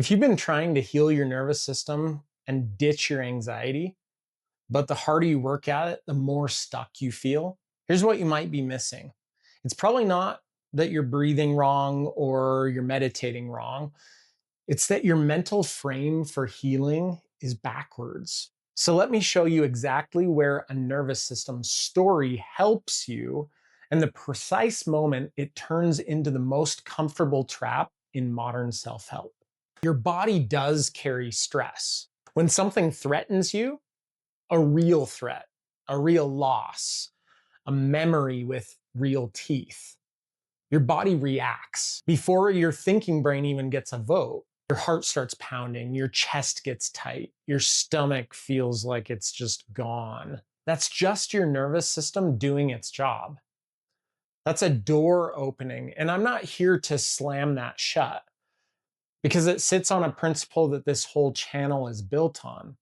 If you've been trying to heal your nervous system and ditch your anxiety, but the harder you work at it, the more stuck you feel, here's what you might be missing. It's probably not that you're breathing wrong or you're meditating wrong. It's that your mental frame for healing is backwards. So let me show you exactly where a nervous system story helps you and the precise moment it turns into the most comfortable trap in modern self-help. Your body does carry stress. When something threatens you, a real threat, a real loss, a memory with real teeth, your body reacts. Before your thinking brain even gets a vote, your heart starts pounding, your chest gets tight, your stomach feels like it's just gone. That's just your nervous system doing its job. That's a door opening, and I'm not here to slam that shut, because it sits on a principle that this whole channel is built on.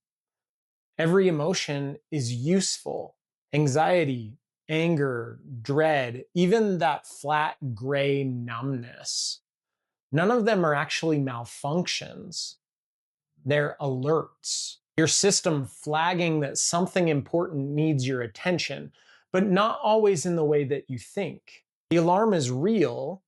Every emotion is useful. Anxiety, anger, dread, even that flat gray numbness. None of them are actually malfunctions. They're alerts. Your system flagging that something important needs your attention, but not always in the way that you think. The alarm is real.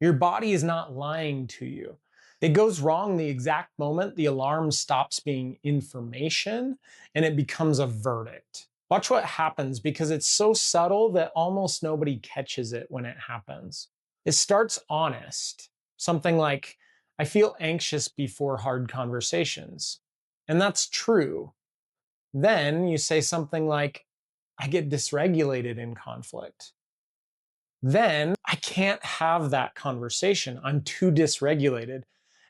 Your body is not lying to you. It goes wrong the exact moment the alarm stops being information and it becomes a verdict. Watch what happens, because it's so subtle that almost nobody catches it when it happens. It starts honest. Something like, I feel anxious before hard conversations. And that's true. Then you say something like, I get dysregulated in conflict. Then I can't have that conversation. I'm too dysregulated.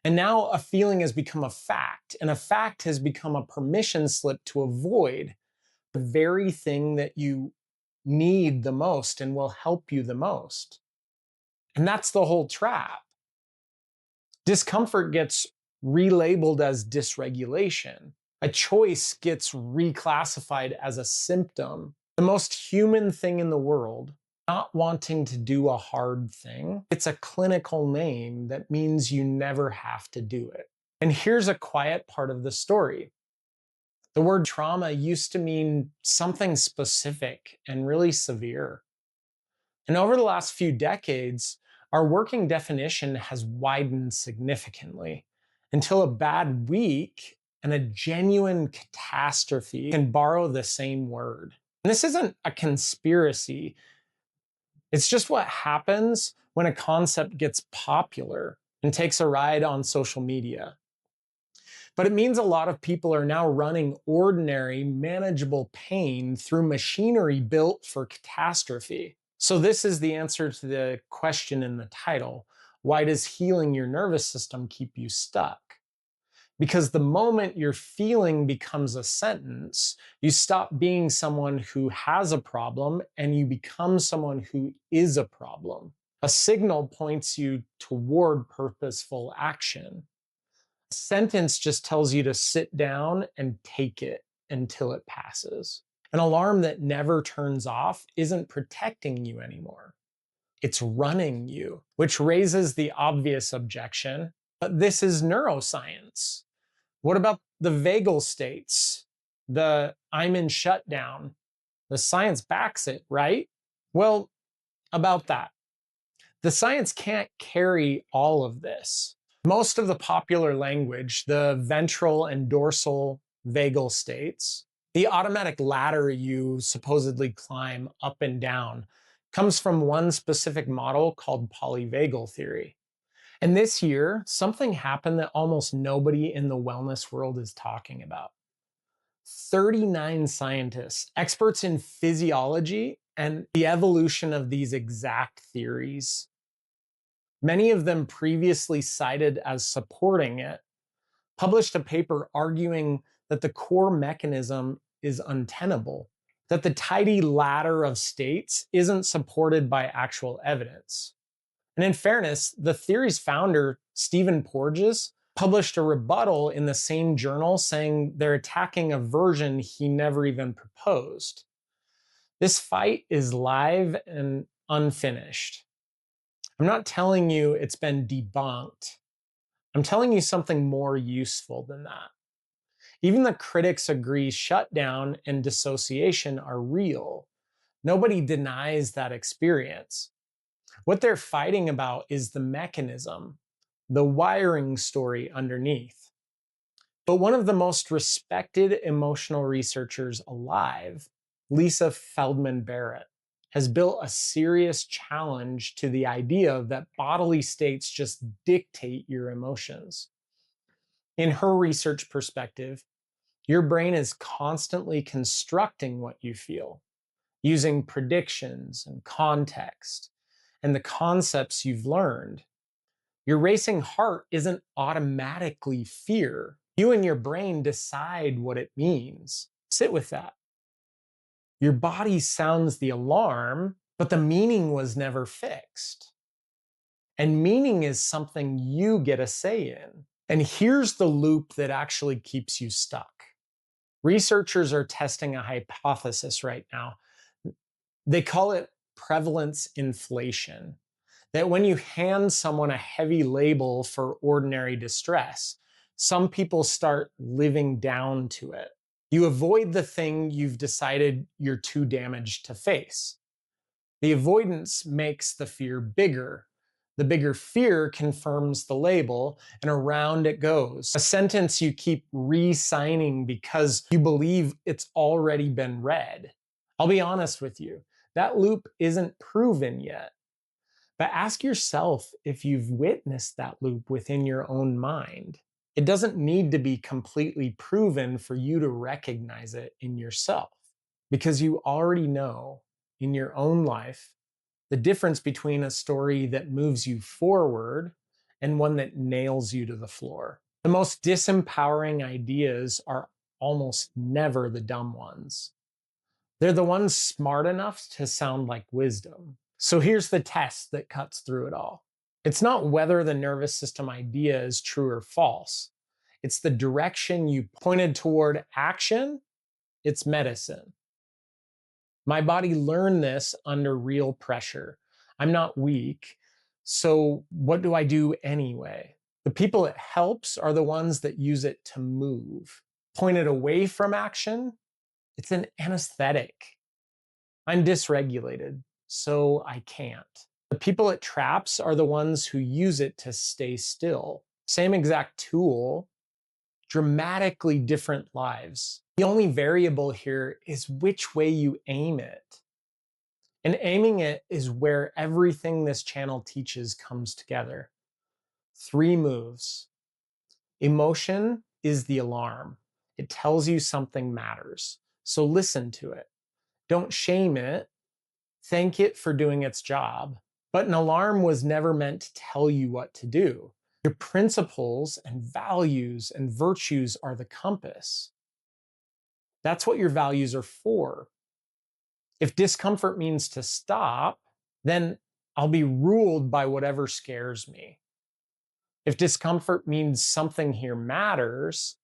And now a feeling has become a fact, and a fact has become a permission slip to avoid the very thing that you need the most and will help you the most. And that's the whole trap. Discomfort gets relabeled as dysregulation. A choice gets reclassified as a symptom. The most human thing in the world, not wanting to do a hard thing, it's a clinical name that means you never have to do it. And here's a quiet part of the story. The word trauma used to mean something specific and really severe. And over the last few decades, our working definition has widened significantly until a bad week and a genuine catastrophe can borrow the same word. And this isn't a conspiracy. It's just what happens when a concept gets popular and takes a ride on social media. But it means a lot of people are now running ordinary, manageable pain through machinery built for catastrophe. So this is the answer to the question in the title. Why does healing your nervous system keep you stuck? Because the moment your feeling becomes a sentence, you stop being someone who has a problem and you become someone who is a problem. A signal points you toward purposeful action. A sentence just tells you to sit down and take it until it passes. An alarm that never turns off isn't protecting you anymore. It's running you, which raises the obvious objection, but this is neuroscience. What about the vagal states? The I'm in shutdown. The science backs it, right? Well, about that. The science can't carry all of this. Most of the popular language, the ventral and dorsal vagal states, the automatic ladder you supposedly climb up and down, comes from one specific model called polyvagal theory. And this year, something happened that almost nobody in the wellness world is talking about. 39 scientists, experts in physiology and the evolution of these exact theories, many of them previously cited as supporting it, published a paper arguing that the core mechanism is untenable, that the tidy ladder of states isn't supported by actual evidence. And in fairness, the theory's founder, Stephen Porges, published a rebuttal in the same journal saying they're attacking a version he never even proposed. This fight is live and unfinished. I'm not telling you it's been debunked. I'm telling you something more useful than that. Even the critics agree shutdown and dissociation are real. Nobody denies that experience. What they're fighting about is the mechanism, the wiring story underneath. But one of the most respected emotional researchers alive, Lisa Feldman Barrett, has built a serious challenge to the idea that bodily states just dictate your emotions. In her research perspective, your brain is constantly constructing what you feel, using predictions and context and the concepts you've learned. Your racing heart isn't automatically fear. You and your brain decide what it means. Sit with that. Your body sounds the alarm, but the meaning was never fixed. And meaning is something you get a say in. And here's the loop that actually keeps you stuck. Researchers are testing a hypothesis right now. They call it prevalence inflation. That when you hand someone a heavy label for ordinary distress, some people start living down to it. You avoid the thing you've decided you're too damaged to face. The avoidance makes the fear bigger. The bigger fear confirms the label, and around it goes. A sentence you keep re-signing because you believe it's already been read. I'll be honest with you, that loop isn't proven yet. But ask yourself if you've witnessed that loop within your own mind. It doesn't need to be completely proven for you to recognize it in yourself, because you already know in your own life the difference between a story that moves you forward and one that nails you to the floor. The most disempowering ideas are almost never the dumb ones. They're the ones smart enough to sound like wisdom. So here's the test that cuts through it all. It's not whether the nervous system idea is true or false. It's the direction you pointed toward action. It's medicine. My body learned this under real pressure. I'm not weak. So what do I do anyway? The people it helps are the ones that use it to move. Pointed away from action, it's an anesthetic. I'm dysregulated, so I can't. The people it traps are the ones who use it to stay still. Same exact tool, dramatically different lives. The only variable here is which way you aim it. And aiming it is where everything this channel teaches comes together. 3 moves. Emotion is the alarm. It tells you something matters. So listen to it. Don't shame it. Thank it for doing its job. But an alarm was never meant to tell you what to do. Your principles and values and virtues are the compass. That's what your values are for. If discomfort means to stop, then I'll be ruled by whatever scares me. If discomfort means something here matters,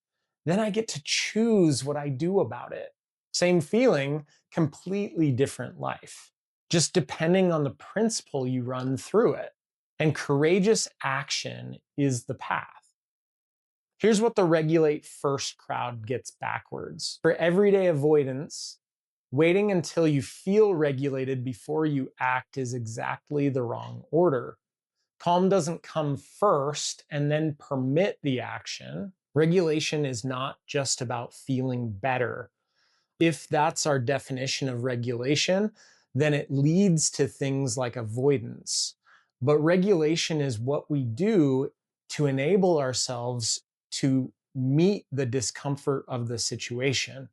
then I get to choose what I do about it. Same feeling, completely different life, just depending on the principle you run through it. And courageous action is the path. Here's what the regulate first crowd gets backwards. For everyday avoidance, waiting until you feel regulated before you act is exactly the wrong order. Calm doesn't come first and then permit the action. Regulation is not just about feeling better. If that's our definition of regulation, then it leads to things like avoidance. But regulation is what we do to enable ourselves to meet the discomfort of the situation.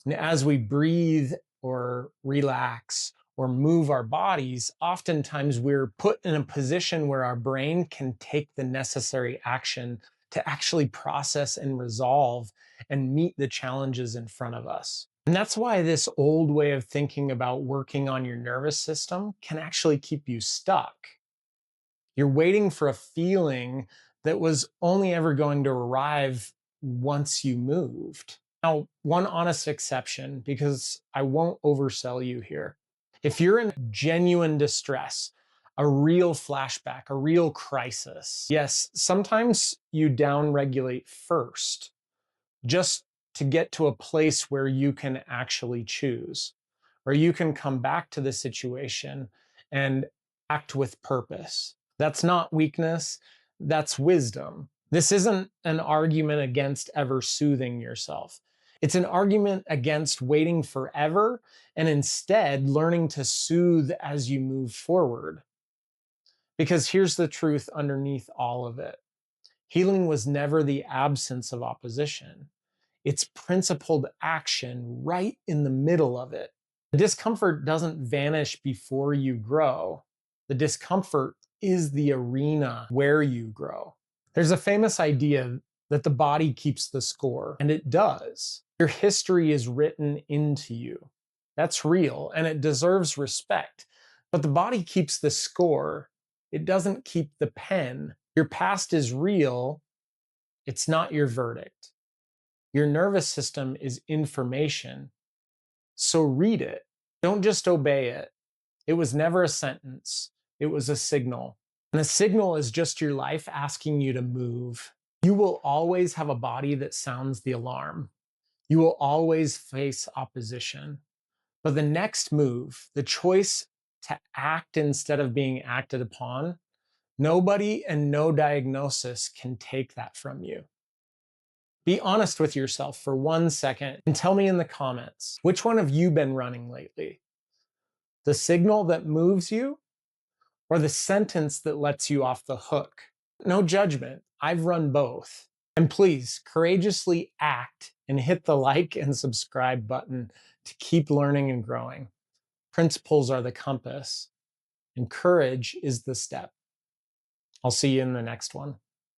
And as we breathe or relax or move our bodies, oftentimes we're put in a position where our brain can take the necessary action to actually process and resolve and meet the challenges in front of us. And that's why this old way of thinking about working on your nervous system can actually keep you stuck. You're waiting for a feeling that was only ever going to arrive once you moved. Now, one honest exception, because I won't oversell you here. If you're in genuine distress, a real flashback, a real crisis. Yes, sometimes you downregulate first, just to get to a place where you can actually choose, or you can come back to the situation and act with purpose. That's not weakness, that's wisdom. This isn't an argument against ever soothing yourself. It's an argument against waiting forever and instead learning to soothe as you move forward. Because here's the truth underneath all of it: healing was never the absence of opposition, it's principled action right in the middle of it. The discomfort doesn't vanish before you grow. The discomfort is the arena where you grow. There's a famous idea that the body keeps the score, and it does. Your history is written into you. That's real, and it deserves respect. But the body keeps the score. It doesn't keep the pen. Your past is real. It's not your verdict. Your nervous system is information. So read it. Don't just obey it. It was never a sentence. It was a signal. And a signal is just your life asking you to move. You will always have a body that sounds the alarm. You will always face opposition. But the next move, the choice to act instead of being acted upon, nobody and no diagnosis can take that from you. Be honest with yourself for 1 second and tell me in the comments, which one have you been running lately? The signal that moves you, or the sentence that lets you off the hook? No judgment. I've run both. And please courageously act and hit the like and subscribe button to keep learning and growing. Principles are the compass, and courage is the step. I'll see you in the next one.